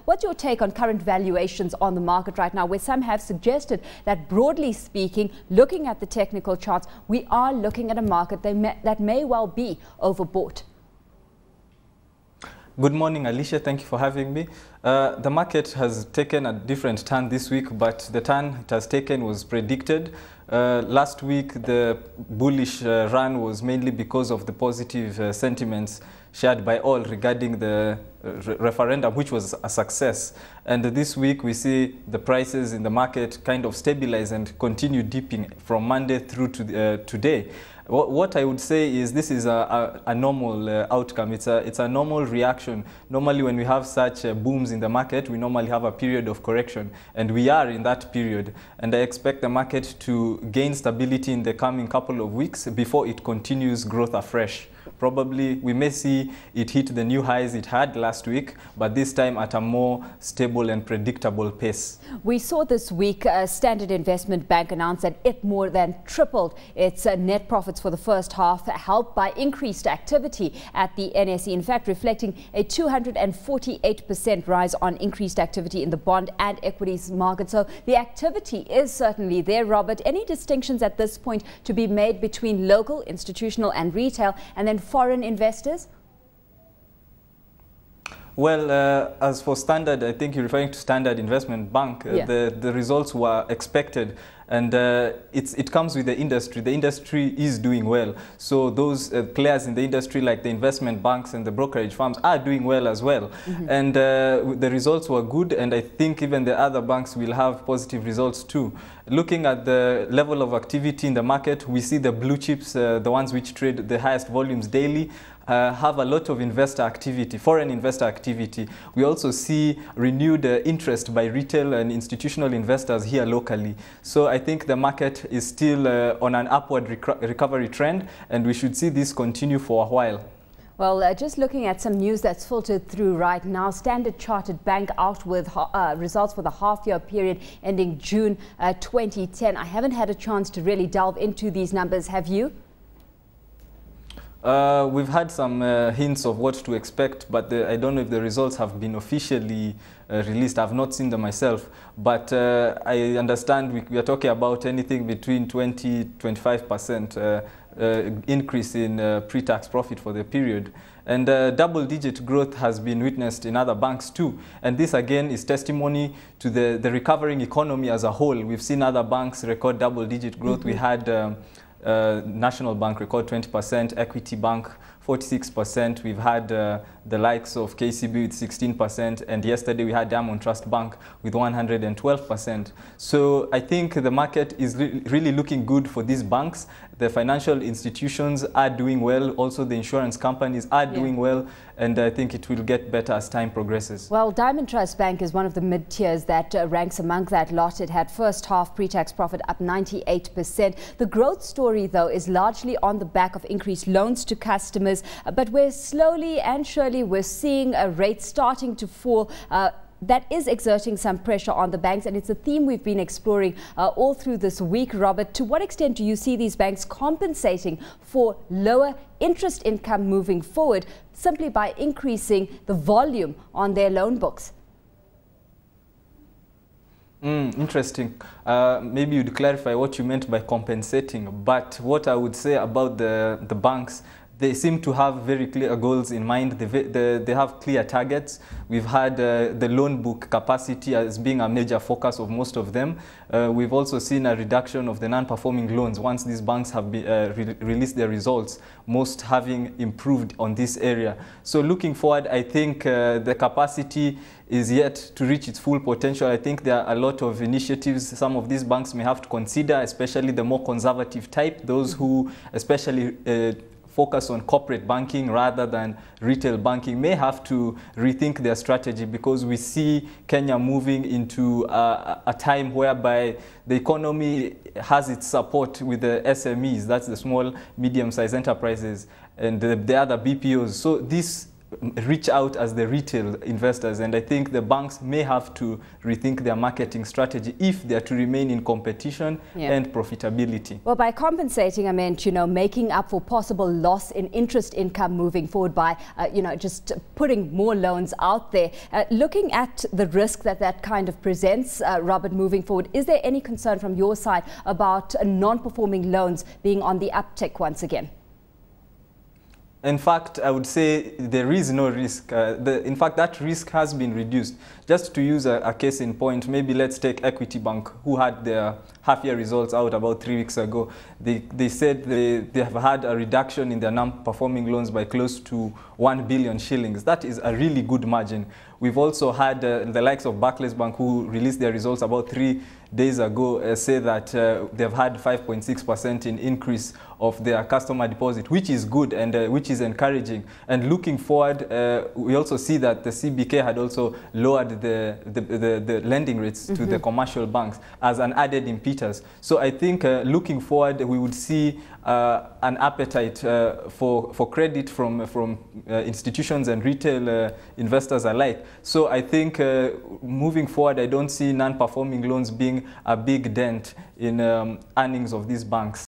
What's your take on current valuations on the market right now, where some have suggested that, broadly speaking, looking at the technical charts, we are looking at a market that may well be overbought? Good morning, Alishia. Thank you for having me. The market has taken a different turn this week, but the turn it has taken was predicted. Last week, the bullish run was mainly because of the positive sentiments shared by all regarding the referendum, which was a success. And this week, we see the prices in the market kind of stabilize and continue dipping from Monday through to today. What I would say is this is a normal outcome. It's a normal reaction. Normally, when we have such booms in the market, we normally have a period of correction, and we are in that period. And I expect the market to gain stability in the coming couple of weeks before it continues growth afresh. Probably we may see it hit the new highs it had last week, but this time at a more stable and predictable pace. We saw this week Standard Investment Bank announce that it more than tripled its net profits for the first half, helped by increased activity at the NSE. In fact, reflecting a 248% rise on increased activity in the bond and equities market. So the activity is certainly there, Robert. Any distinctions at this point to be made between local, institutional and retail, and then foreign investors? Well, as for Standard, I think you're referring to Standard Investment Bank. The results were expected, and it comes with the industry. The industry is doing well. So those players in the industry, like the investment banks and the brokerage firms, are doing well as well. And the results were good, and I think even the other banks will have positive results too. Looking at the level of activity in the market, we see the blue chips, the ones which trade the highest volumes daily, have a lot of investor activity, foreign investor activity. We also see renewed interest by retail and institutional investors here locally. So I think the market is still on an upward recovery trend, and we should see this continue for a while. Well, just looking at some news that's filtered through right now, Standard Chartered Bank out with results for the half-year period ending June 2010. I haven't had a chance to really delve into these numbers. Have you? We've had some hints of what to expect, but I don't know if the results have been officially released. I've not seen them myself, but I understand we are talking about anything between 20–25% increase in pre-tax profit for the period. And double-digit growth has been witnessed in other banks too. And this again is testimony to the recovering economy as a whole. We've seen other banks record double-digit growth. We had National Bank record 20%, Equity Bank 46%. We've had the likes of KCB with 16%, and yesterday we had Diamond Trust Bank with 112%. So I think the market is really looking good for these banks. The financial institutions are doing well. Also, the insurance companies are doing well, and I think it will get better as time progresses. Well, Diamond Trust Bank is one of the mid-tiers that ranks among that lot. It had first half pre-tax profit up 98%. The growth story, though, is largely on the back of increased loans to customers, but we're slowly and surely we're seeing a rate starting to fall. That is exerting some pressure on the banks, and it's a theme we've been exploring all through this week. Robert, to what extent do you see these banks compensating for lower interest income moving forward simply by increasing the volume on their loan books? Interesting. Maybe you'd clarify what you meant by compensating, but what I would say about the banks, they seem to have very clear goals in mind. They have clear targets. We've had the loan book capacity as being a major focus of most of them. We've also seen a reduction of the non-performing loans once these banks have released their results, most having improved on this area. So looking forward, I think the capacity is yet to reach its full potential. I think there are a lot of initiatives some of these banks may have to consider, especially the more conservative type, those who especially focus on corporate banking rather than retail banking may have to rethink their strategy, because we see Kenya moving into a time whereby the economy has its support with the SMEs, that's the small, medium-sized enterprises, and the other BPOs. So this reach out as the retail investors, and I think the banks may have to rethink their marketing strategy if they are to remain in competition and profitability. Well, by compensating, I meant, making up for possible loss in interest income moving forward by, just putting more loans out there. Looking at the risk that kind of presents, Robert, moving forward, is there any concern from your side about non-performing loans being on the uptick once again? In fact, I would say there is no risk. In fact, that risk has been reduced. Just to use a case in point, maybe let's take Equity Bank, who had their half-year results out about 3 weeks ago. They said they have had a reduction in their non-performing loans by close to 1 billion shillings. That is a really good margin. We've also had the likes of Barclays Bank, who released their results about 3 days ago, say that they've had 5.6% in increase of their customer deposit, which is good and which is encouraging. And looking forward, we also see that the CBK had also lowered the lending rates to the commercial banks as an added impetus. So I think looking forward, we would see an appetite for credit from institutions and retail investors alike. So I think moving forward, I don't see non-performing loans being a big dent in earnings of these banks.